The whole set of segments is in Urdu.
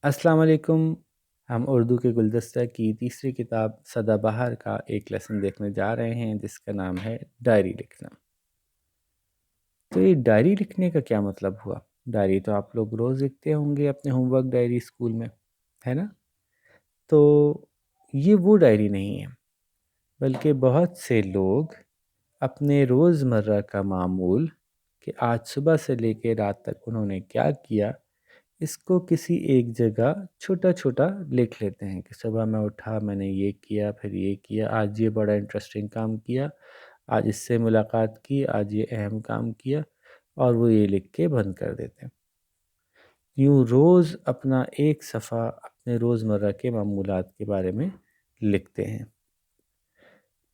السلام علیکم۔ ہم اردو کے گلدستہ کی تیسری کتاب سدا بہار کا ایک لیسن دیکھنے جا رہے ہیں جس کا نام ہے ڈائری لکھنا۔ تو یہ ڈائری لکھنے کا کیا مطلب ہوا؟ ڈائری تو آپ لوگ روز لکھتے ہوں گے اپنے ہوم ورک ڈائری اسکول میں، ہے نا؟ تو یہ وہ ڈائری نہیں ہے، بلکہ بہت سے لوگ اپنے روزمرہ کا معمول کہ آج صبح سے لے کے رات تک انہوں نے کیا کیا، اس کو کسی ایک جگہ چھوٹا چھوٹا لکھ لیتے ہیں کہ صبح میں اٹھا، میں نے یہ کیا، پھر یہ کیا، آج یہ بڑا انٹرسٹنگ کام کیا، آج اس سے ملاقات کی، آج یہ اہم کام کیا، اور وہ یہ لکھ کے بند کر دیتے ہیں۔ یوں روز اپنا ایک صفحہ اپنے روزمرہ کے معمولات کے بارے میں لکھتے ہیں۔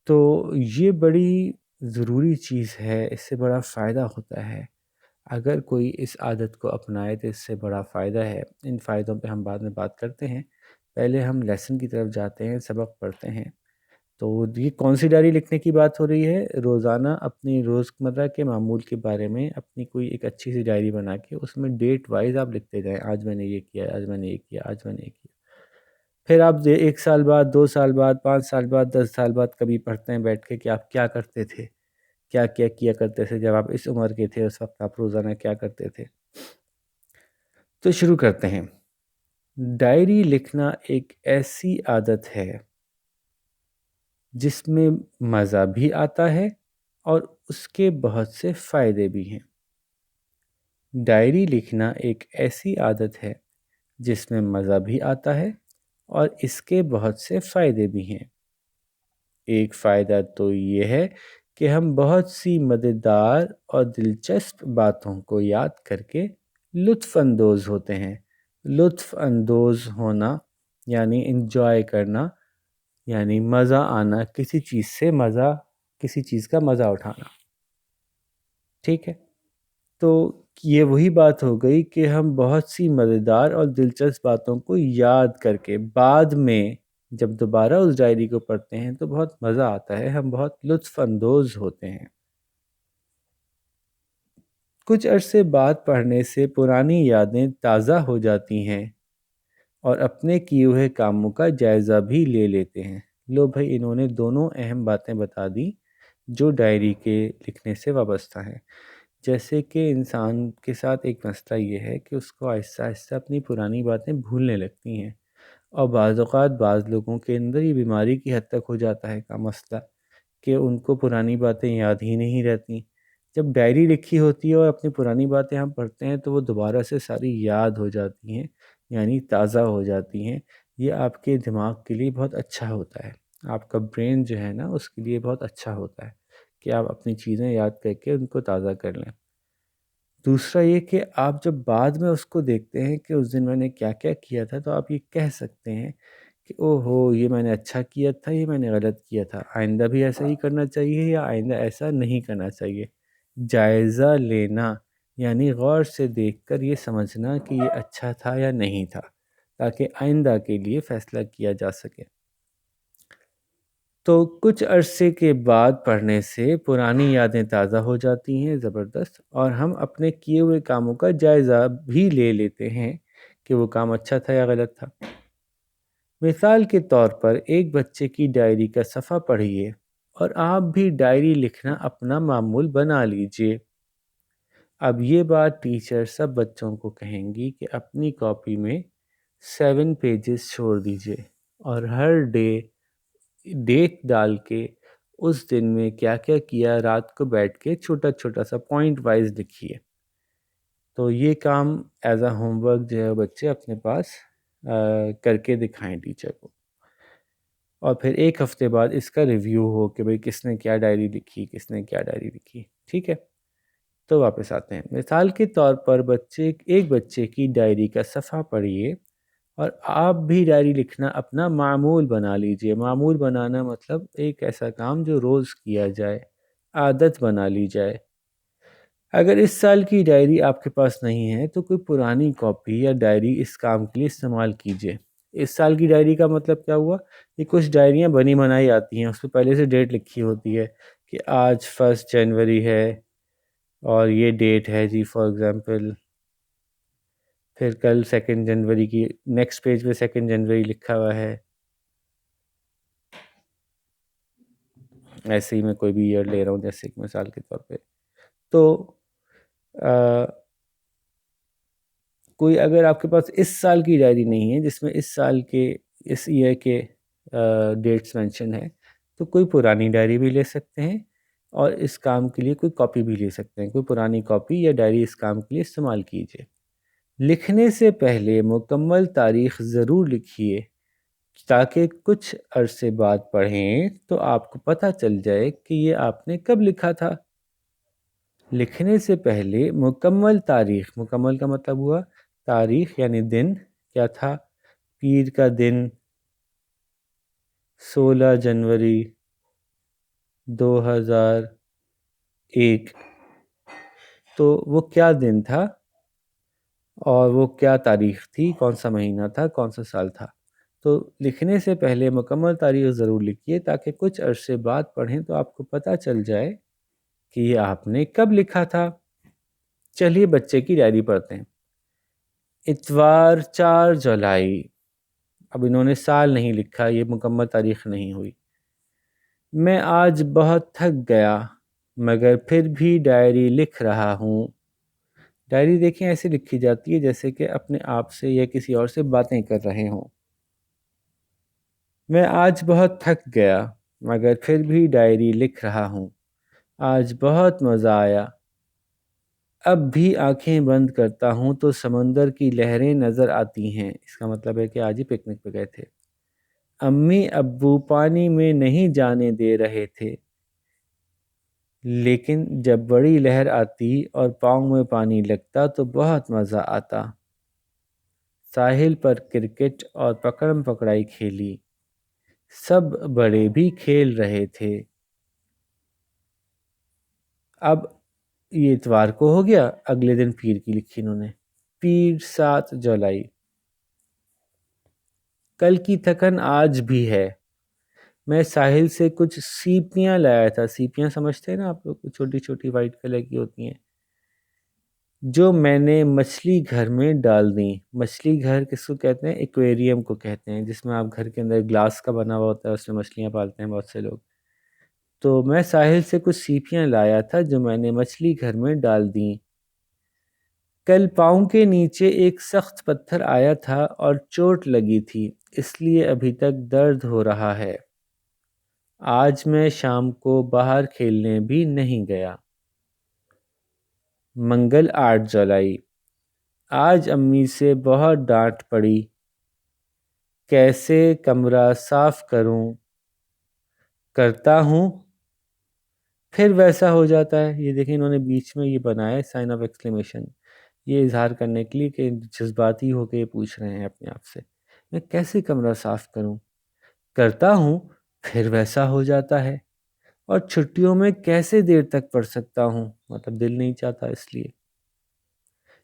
تو یہ بڑی ضروری چیز ہے، اس سے بڑا فائدہ ہوتا ہے۔ اگر کوئی اس عادت کو اپنائے تو اس سے بڑا فائدہ ہے۔ ان فائدوں پہ ہم بعد میں بات کرتے ہیں، پہلے ہم لیسن کی طرف جاتے ہیں، سبق پڑھتے ہیں۔ تو یہ کون سی ڈائری لکھنے کی بات ہو رہی ہے؟ روزانہ اپنی روزمرہ کے معمول کے بارے میں اپنی کوئی ایک اچھی سی ڈائری بنا کے اس میں ڈیٹ وائز آپ لکھتے جائیں، آج میں نے یہ کیا، آج میں نے یہ کیا، آج میں نے یہ کیا۔ پھر آپ 1 سال بعد، 2 سال بعد، 5 سال بعد، 10 سال بعد کبھی پڑھتے ہیں بیٹھ کے کہ آپ کیا کرتے تھے، کیا کیا کیا کرتے تھے جب آپ اس عمر کے تھے، اس وقت آپ روزانہ کیا کرتے تھے۔ تو شروع کرتے ہیں۔ ڈائری لکھنا ایک ایسی عادت ہے جس میں مزہ بھی آتا ہے اور اس کے بہت سے فائدے بھی ہیں۔ ڈائری لکھنا ایک ایسی عادت ہے جس میں مزہ بھی آتا ہے اور اس کے بہت سے فائدے بھی ہیں۔ ایک فائدہ تو یہ ہے کہ ہم بہت سی مزیدار اور دلچسپ باتوں کو یاد کر کے لطف اندوز ہوتے ہیں۔ لطف اندوز ہونا یعنی انجوائے کرنا، یعنی مزہ آنا، کسی چیز کا مزہ اٹھانا۔ ٹھیک ہے، تو یہ وہی بات ہو گئی کہ ہم بہت سی مزیدار اور دلچسپ باتوں کو یاد کر کے بعد میں جب دوبارہ اس ڈائری کو پڑھتے ہیں تو بہت مزہ آتا ہے، ہم بہت لطف اندوز ہوتے ہیں۔ کچھ عرصے بعد پڑھنے سے پرانی یادیں تازہ ہو جاتی ہیں اور اپنے کیے ہوئے کاموں کا جائزہ بھی لے لیتے ہیں۔ لو بھائی، انہوں نے دونوں اہم باتیں بتا دی جو ڈائری کے لکھنے سے وابستہ ہیں۔ جیسے کہ انسان کے ساتھ ایک مسئلہ یہ ہے کہ اس کو آہستہ آہستہ اپنی پرانی باتیں بھولنے لگتی ہیں، اور بعض اوقات بعض لوگوں کے اندر یہ بیماری کی حد تک ہو جاتا ہے کا مسئلہ کہ ان کو پرانی باتیں یاد ہی نہیں رہتی۔ جب ڈائری لکھی ہوتی ہے اور اپنی پرانی باتیں ہم پڑھتے ہیں تو وہ دوبارہ سے ساری یاد ہو جاتی ہیں، یعنی تازہ ہو جاتی ہیں۔ یہ آپ کے دماغ کے لیے بہت اچھا ہوتا ہے، آپ کا برین جو ہے نا اس کے لیے بہت اچھا ہوتا ہے کہ آپ اپنی چیزیں یاد کر کے ان کو تازہ کر لیں۔ دوسرا یہ کہ آپ جب بعد میں اس کو دیکھتے ہیں کہ اس دن میں نے کیا کیا کیا تھا تو آپ یہ کہہ سکتے ہیں کہ او ہو، یہ میں نے اچھا کیا تھا، یہ میں نے غلط کیا تھا، آئندہ بھی ایسا ہی کرنا چاہیے یا آئندہ ایسا نہیں کرنا چاہیے۔ جائزہ لینا یعنی غور سے دیکھ کر یہ سمجھنا کہ یہ اچھا تھا یا نہیں تھا، تاکہ آئندہ کے لیے فیصلہ کیا جا سکے۔ تو کچھ عرصے کے بعد پڑھنے سے پرانی یادیں تازہ ہو جاتی ہیں، زبردست، اور ہم اپنے کیے ہوئے کاموں کا جائزہ بھی لے لیتے ہیں کہ وہ کام اچھا تھا یا غلط تھا۔ مثال کے طور پر ایک بچے کی ڈائری کا صفحہ پڑھیے اور آپ بھی ڈائری لکھنا اپنا معمول بنا لیجئے۔ اب یہ بات ٹیچر سب بچوں کو کہیں گی کہ اپنی کاپی میں 7 پیجز چھوڑ دیجئے اور ہر ڈیٹ ڈال کے اس دن میں کیا کیا کیا رات کو بیٹھ کے چھوٹا چھوٹا سا پوائنٹ وائز لکھیے۔ تو یہ کام ایز اے ہوم ورک جو ہے بچے اپنے پاس کر کے دکھائیں ٹیچر کو، اور پھر 1 ہفتے بعد اس کا ریویو ہو کہ بھئی کس نے کیا ڈائری لکھی، کس نے کیا ڈائری لکھی۔ ٹھیک ہے، تو واپس آتے ہیں۔ مثال کے طور پر ایک بچے کی ڈائری کا صفحہ پڑھیے اور آپ بھی ڈائری لکھنا اپنا معمول بنا لیجئے۔ معمول بنانا مطلب ایک ایسا کام جو روز کیا جائے، عادت بنا لی جائے۔ اگر اس سال کی ڈائری آپ کے پاس نہیں ہے تو کوئی پرانی کاپی یا ڈائری اس کام کے لیے استعمال کیجئے۔ اس سال کی ڈائری کا مطلب کیا ہوا؟ یہ کچھ ڈائریاں بنی بنائی آتی ہیں، اس پہ پہلے سے ڈیٹ لکھی ہوتی ہے کہ آج 1 جنوری ہے اور یہ ڈیٹ ہے جی فار ایگزامپل پھر کل 2 جنوری کی نیکسٹ پیج پہ 2 جنوری لکھا ہوا ہے. ایسے ہی میں کوئی بھی ایئر لے رہا ہوں جیسے کہ مثال کے طور پہ. تو کوئی اگر آپ کے پاس اس سال کی ڈائری نہیں ہے جس میں اس سال کے اس ایئر کے ڈیٹس مینشن ہے، تو کوئی پرانی ڈائری بھی لے سکتے ہیں اور اس کام کے لیے کوئی کاپی بھی لے سکتے ہیں. کوئی پرانی کاپی یا ڈائری اس کام کے لیے استعمال کیجیے. لکھنے سے پہلے مکمل تاریخ ضرور لکھیے تاکہ کچھ عرصے بعد پڑھیں تو آپ کو پتہ چل جائے کہ یہ آپ نے کب لکھا تھا. لکھنے سے پہلے مکمل تاریخ، مکمل کا مطلب ہوا تاریخ یعنی دن کیا تھا. پیر کا دن 16 جنوری 2001. تو وہ کیا دن تھا اور وہ کیا تاریخ تھی، کون سا مہینہ تھا، کون سا سال تھا. تو لکھنے سے پہلے مکمل تاریخ ضرور لکھیے تاکہ کچھ عرصے بعد پڑھیں تو آپ کو پتہ چل جائے کہ یہ آپ نے کب لکھا تھا. چلیے بچے کی ڈائری پڑھتے ہیں. اتوار 4 جولائی. اب انہوں نے سال نہیں لکھا، یہ مکمل تاریخ نہیں ہوئی. میں آج بہت تھک گیا مگر پھر بھی ڈائری لکھ رہا ہوں. ڈائری دیکھیں ایسے لکھی جاتی ہے جیسے کہ اپنے آپ سے یا کسی اور سے باتیں کر رہے ہوں. میں آج بہت تھک گیا مگر پھر بھی ڈائری لکھ رہا ہوں. آج بہت مزہ آیا. اب بھی آنکھیں بند کرتا ہوں تو سمندر کی لہریں نظر آتی ہیں. اس کا مطلب ہے کہ آج ہی پکنک پہ گئے تھے. امی ابو پانی میں نہیں جانے دے رہے تھے لیکن جب بڑی لہر آتی اور پاؤں میں پانی لگتا تو بہت مزہ آتا. ساحل پر کرکٹ اور پکڑم پکڑائی کھیلی. سب بڑے بھی کھیل رہے تھے. اب یہ اتوار کو ہو گیا، اگلے دن پیر کی لکھی انہوں نے. پیر 7 جولائی. کل کی تھکن آج بھی ہے. میں ساحل سے کچھ سیپیاں لایا تھا. سیپیاں سمجھتے ہیں نا آپ لوگ، چھوٹی چھوٹی وائٹ کلر کی ہوتی ہیں، جو میں نے مچھلی گھر میں ڈال دیں. مچھلی گھر کس کو کہتے ہیں؟ ایکویریم کو کہتے ہیں، جس میں آپ گھر کے اندر گلاس کا بنا ہوا ہوتا ہے، اس میں مچھلیاں پالتے ہیں بہت سے لوگ. تو میں ساحل سے کچھ سیپیاں لایا تھا جو میں نے مچھلی گھر میں ڈال دیں. کل پاؤں کے نیچے ایک سخت پتھر آیا تھا اور چوٹ لگی تھی، اس لیے ابھی تک درد ہو رہا ہے. آج میں شام کو باہر کھیلنے بھی نہیں گیا. منگل 8 جولائی. آج امی سے بہت ڈانٹ پڑی. کیسے کمرہ صاف کروں؟ کرتا ہوں پھر ویسا ہو جاتا ہے. یہ دیکھیں انہوں نے بیچ میں یہ بنایا ہے سائن آف ایکسکلیمیشن، یہ اظہار کرنے کے لیے کہ جذباتی ہو کے یہ پوچھ رہے ہیں اپنے آپ سے. میں کیسے کمرہ صاف کروں؟ کرتا ہوں پھر ویسا ہو جاتا ہے. اور چھٹیوں میں کیسے دیر تک پڑھ سکتا ہوں؟ مطلب دل نہیں چاہتا اس لیے.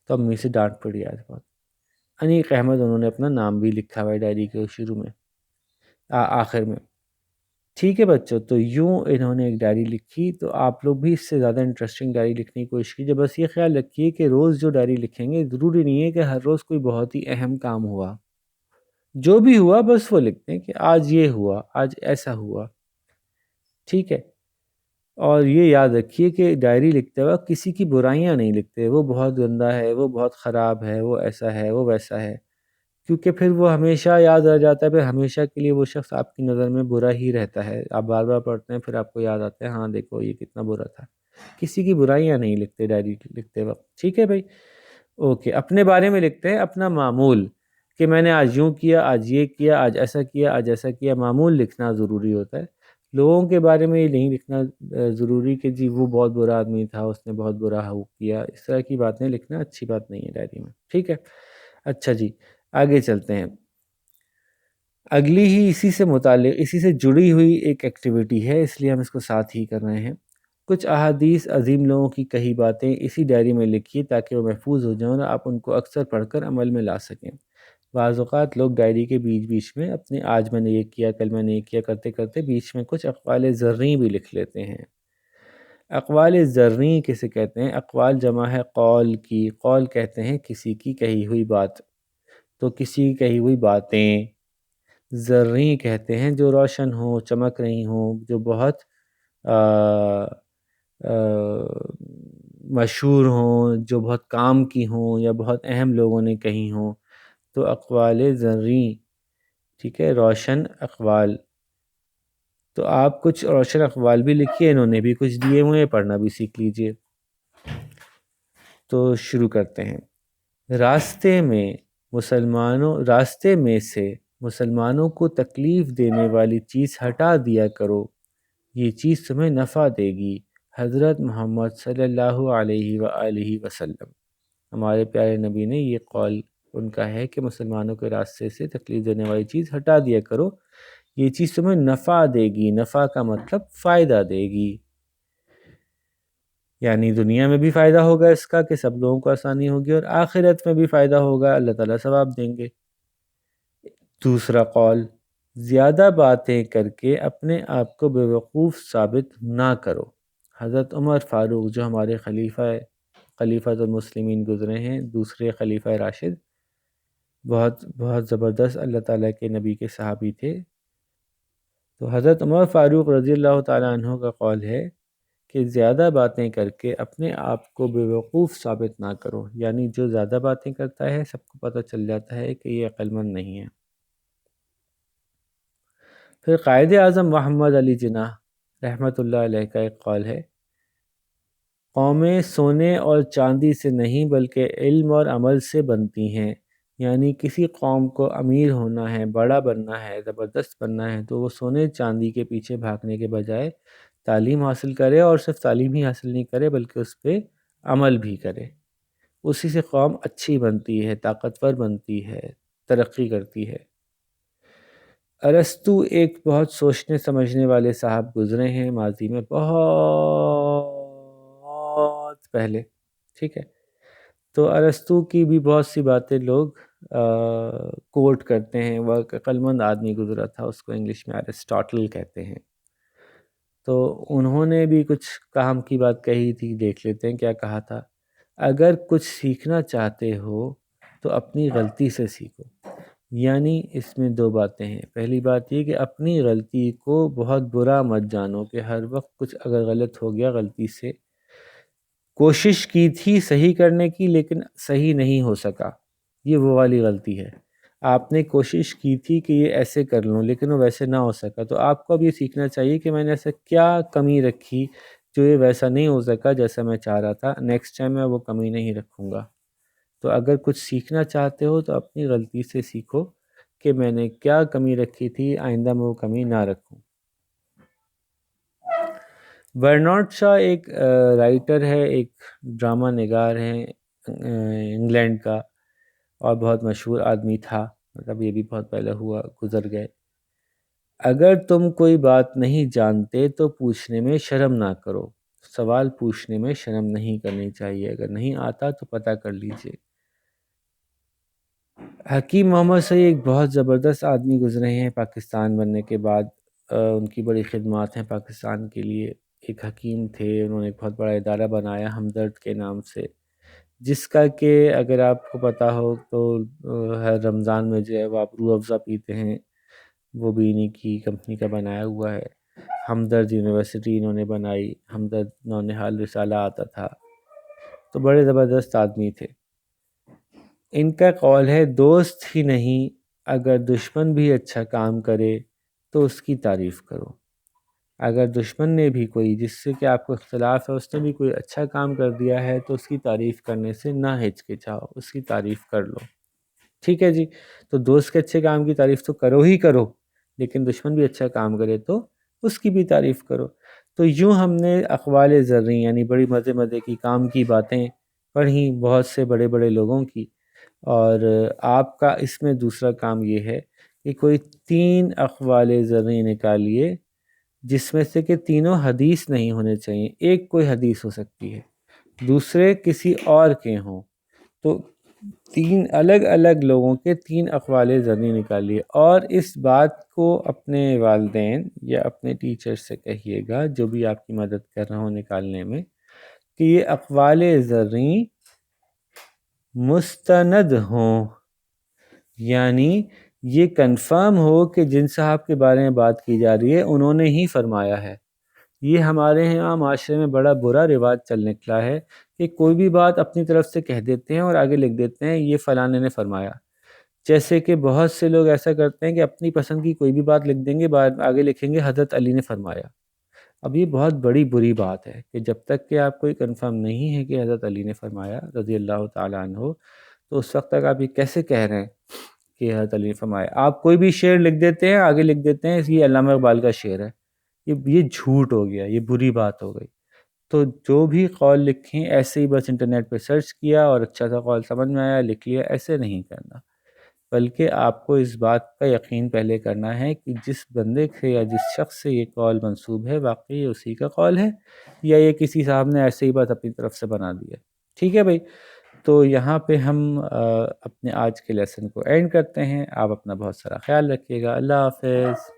تو امی سے ڈانٹ پڑی آج بہت. انیق احمد انہوں نے اپنا نام بھی لکھا ہوا ہے ڈائری کے شروع میں، آخر میں. ٹھیک ہے بچوں، تو یوں انہوں نے ایک ڈائری لکھی. تو آپ لوگ بھی اس سے زیادہ انٹرسٹنگ ڈائری لکھنے کی کوشش کیجیے. بس یہ خیال رکھیے کہ روز جو ڈائری لکھیں گے ضروری نہیں ہے کہ ہر روز کوئی بہت ہی اہم کام ہوا. جو بھی ہوا بس وہ لکھتے ہیں کہ آج یہ ہوا، آج ایسا ہوا. ٹھیک ہے. اور یہ یاد رکھیے کہ ڈائری لکھتے وقت کسی کی برائیاں نہیں لکھتے، وہ بہت گندا ہے، وہ بہت خراب ہے، وہ ایسا ہے، وہ ویسا ہے، کیونکہ پھر وہ ہمیشہ یاد رہ جاتا ہے. پھر ہمیشہ کے لیے وہ شخص آپ کی نظر میں برا ہی رہتا ہے. آپ بار بار پڑھتے ہیں پھر آپ کو یاد آتا ہے ہاں دیکھو یہ کتنا برا تھا. کسی کی برائیاں نہیں لکھتے ڈائری لکھتے وقت. ٹھیک ہے بھائی، اوکے. اپنے بارے میں لکھتے ہیں اپنا معمول، کہ میں نے آج یوں کیا، آج یہ کیا، آج ایسا کیا، آج ایسا کیا. معمول لکھنا ضروری ہوتا ہے. لوگوں کے بارے میں یہ نہیں لکھنا ضروری کہ جی وہ بہت برا آدمی تھا، اس نے بہت برا کیا. اس طرح کی باتیں لکھنا اچھی بات نہیں ہے ڈائری میں. ٹھیک ہے. اچھا جی، آگے چلتے ہیں. اگلی ہی اسی سے متعلق، اسی سے جڑی ہوئی ایک ایکٹیویٹی ہے، اس لیے ہم اس کو ساتھ ہی کر رہے ہیں. کچھ احادیث عظیم لوگوں کی کہی باتیں اسی ڈائری میں لکھیے تاکہ وہ محفوظ ہو جائیں اور آپ ان کو اکثر پڑھ کر عمل میں لا سکیں. بعض اوقات لوگ ڈائری کے بیچ بیچ میں اپنے آج میں نے یہ کیا، کل میں نے یہ کیا کرتے کرتے بیچ میں کچھ اقوال زرعی بھی لکھ لیتے ہیں. اقوال زرعی کسے کہتے ہیں؟ اقوال جمع ہے قول کی، قول کہتے ہیں کسی کی کہی ہوئی بات، تو کسی کی کہی ہوئی باتیں. زرعی کہتے ہیں جو روشن ہوں، چمک رہی ہوں، جو بہت مشہور ہوں، جو بہت کام کی ہوں یا بہت اہم لوگوں نے کہی ہوں، تو اقوال زرعی. ٹھیک ہے، روشن اقوال. تو آپ کچھ روشن اقوال بھی لکھیے، انہوں نے بھی کچھ دیے ہوئے ہیں، پڑھنا بھی سیکھ لیجئے. تو شروع کرتے ہیں. راستے میں سے مسلمانوں کو تکلیف دینے والی چیز ہٹا دیا کرو، یہ چیز تمہیں نفع دے گی. حضرت محمد صلی اللہ علیہ وآلہ وسلم، ہمارے پیارے نبی نے یہ قول ان کا ہے کہ مسلمانوں کے راستے سے تکلیف دینے والی چیز ہٹا دیا کرو، یہ چیز تمہیں نفع دے گی. نفع کا مطلب فائدہ دے گی، یعنی دنیا میں بھی فائدہ ہوگا اس کا کہ سب لوگوں کو آسانی ہوگی، اور آخرت میں بھی فائدہ ہوگا، اللہ تعالیٰ ثواب دیں گے. دوسرا قول، زیادہ باتیں کر کے اپنے آپ کو بیوقوف ثابت نہ کرو. حضرت عمر فاروق جو ہمارے خلیفۃ المسلمین گزرے ہیں، دوسرے خلیفہ راشد، بہت بہت زبردست اللہ تعالیٰ کے نبی کے صحابی تھے. تو حضرت عمر فاروق رضی اللہ تعالیٰ عنہ کا قول ہے کہ زیادہ باتیں کر کے اپنے آپ کو بیوقوف ثابت نہ کرو، یعنی جو زیادہ باتیں کرتا ہے سب کو پتہ چل جاتا ہے کہ یہ عقل مند نہیں ہے. پھر قائد اعظم محمد علی جناح رحمۃ اللہ علیہ کا ایک قول ہے، قومیں سونے اور چاندی سے نہیں بلکہ علم اور عمل سے بنتی ہیں. یعنی کسی قوم کو امیر ہونا ہے، بڑا بننا ہے، زبردست بننا ہے، تو وہ سونے چاندی کے پیچھے بھاگنے کے بجائے تعلیم حاصل کرے، اور صرف تعلیم ہی حاصل نہیں کرے بلکہ اس پہ عمل بھی کرے. اسی سے قوم اچھی بنتی ہے، طاقتور بنتی ہے، ترقی کرتی ہے. ارسطو ایک بہت سوچنے سمجھنے والے صاحب گزرے ہیں ماضی میں، بہت پہلے. ٹھیک ہے، تو ارسطو کی بھی بہت سی باتیں لوگ کوٹ کرتے ہیں. وہ ایک عقل مند آدمی گزرا تھا، اس کو انگلش میں ایرسٹاٹل کہتے ہیں. تو انہوں نے بھی کچھ کام کی بات کہی تھی، دیکھ لیتے ہیں کیا کہا تھا. اگر کچھ سیکھنا چاہتے ہو تو اپنی غلطی سے سیکھو. یعنی اس میں دو باتیں ہیں. پہلی بات یہ کہ اپنی غلطی کو بہت برا مت جانو کہ ہر وقت کچھ اگر غلط ہو گیا، غلطی سے کوشش کی تھی صحیح کرنے کی لیکن صحیح نہیں ہو سکا، یہ وہ والی غلطی ہے. آپ نے کوشش کی تھی کہ یہ ایسے کر لوں لیکن وہ ویسے نہ ہو سکا، تو آپ کو اب یہ سیکھنا چاہیے کہ میں نے ایسا کیا کمی رکھی جو یہ ویسا نہیں ہو سکا جیسا میں چاہ رہا تھا. نیکسٹ ٹائم میں وہ کمی نہیں رکھوں گا. تو اگر کچھ سیکھنا چاہتے ہو تو اپنی غلطی سے سیکھو کہ میں نے کیا کمی رکھی تھی، آئندہ میں وہ کمی نہ رکھوں. برنارڈ شاہ ایک رائٹر ہے، ایک ڈرامہ نگار ہیں انگلینڈ کا، اور بہت مشہور آدمی تھا، مطلب یہ بھی بہت پہلے ہوا، گزر گئے. اگر تم کوئی بات نہیں جانتے تو پوچھنے میں شرم نہ کرو. سوال پوچھنے میں شرم نہیں کرنی چاہیے، اگر نہیں آتا تو پتہ کر لیجئے. حکیم محمد صحیح ایک بہت زبردست آدمی گزرے ہیں پاکستان بننے کے بعد. ان کی بڑی خدمات ہیں پاکستان کے لیے. ایک حکیم تھے، انہوں نے ایک بہت بڑا ادارہ بنایا ہمدرد کے نام سے، جس کا کہ اگر آپ کو پتہ ہو تو ہر رمضان میں جو ہے وہ آپ روح افزا پیتے ہیں، وہ بھی انہی کی کمپنی کا بنایا ہوا ہے. ہمدرد یونیورسٹی انہوں نے بنائی، ہمدرد نونہال رسالہ آتا تھا. تو بڑے زبردست آدمی تھے. ان کا قول ہے، دوست ہی نہیں اگر دشمن بھی اچھا کام کرے تو اس کی تعریف کرو. اگر دشمن نے بھی کوئی، جس سے کہ آپ کو اختلاف ہے، اس نے بھی کوئی اچھا کام کر دیا ہے تو اس کی تعریف کرنے سے نہ ہچکچاؤ، اس کی تعریف کر لو. ٹھیک ہے جی. تو دوست کے اچھے کام کی تعریف تو کرو ہی کرو، لیکن دشمن بھی اچھا کام کرے تو اس کی بھی تعریف کرو. تو یوں ہم نے اقوال زرعی یعنی بڑی مزے مزے کی کام کی باتیں پڑھیں بہت سے بڑے بڑے لوگوں کی. اور آپ کا اس میں دوسرا کام یہ ہے کہ کوئی 3 اقوال زرعی نکالیے جس میں سے کہ تینوں حدیث نہیں ہونے چاہیے. ایک کوئی حدیث ہو سکتی ہے، دوسرے کسی اور کے ہوں. تو 3 الگ الگ لوگوں کے 3 اقوال زرعی نکالیے، اور اس بات کو اپنے والدین یا اپنے ٹیچر سے کہیے گا جو بھی آپ کی مدد کر رہا ہوں نکالنے میں، کہ یہ اقوال زرعی مستند ہوں، یعنی یہ کنفرم ہو کہ جن صاحب کے بارے میں بات کی جا رہی ہے انہوں نے ہی فرمایا ہے۔ یہ ہمارے یہاں معاشرے میں بڑا برا رواج چل نکلا ہے کہ کوئی بھی بات اپنی طرف سے کہہ دیتے ہیں اور آگے لکھ دیتے ہیں یہ فلانے نے فرمایا، جیسے کہ بہت سے لوگ ایسا کرتے ہیں کہ اپنی پسند کی کوئی بھی بات لکھ دیں گے، بعد آگے لکھیں گے حضرت علی نے فرمایا۔ اب یہ بہت بڑی بری بات ہے کہ جب تک کہ آپ کوئی کنفرم نہیں ہے کہ حضرت علی نے فرمایا رضی اللہ تعالیٰ عنہ، تو اس وقت تک آپ یہ کیسے کہہ رہے ہیں کہ حضرت علی نے فرمایا؟ آپ کوئی بھی شعر لکھ دیتے ہیں، آگے لکھ دیتے ہیں یہ علامہ اقبال کا شعر ہے، یہ جھوٹ ہو گیا، یہ بری بات ہو گئی۔ تو جو بھی قول لکھیں ایسے ہی بس انٹرنیٹ پہ سرچ کیا اور اچھا سا قول سمجھ میں آیا لکھ لیا، ایسے نہیں کرنا، بلکہ آپ کو اس بات کا یقین پہلے کرنا ہے کہ جس بندے سے یا جس شخص سے یہ قول منسوب ہے واقعی یہ اسی کا قول ہے، یا یہ کسی صاحب نے ایسے ہی بات اپنی طرف سے بنا دیا۔ ٹھیک ہے بھائی، تو یہاں پہ ہم اپنے آج کے لیسن کو اینڈ کرتے ہیں۔ آپ اپنا بہت سارا خیال رکھیے گا۔ اللہ حافظ۔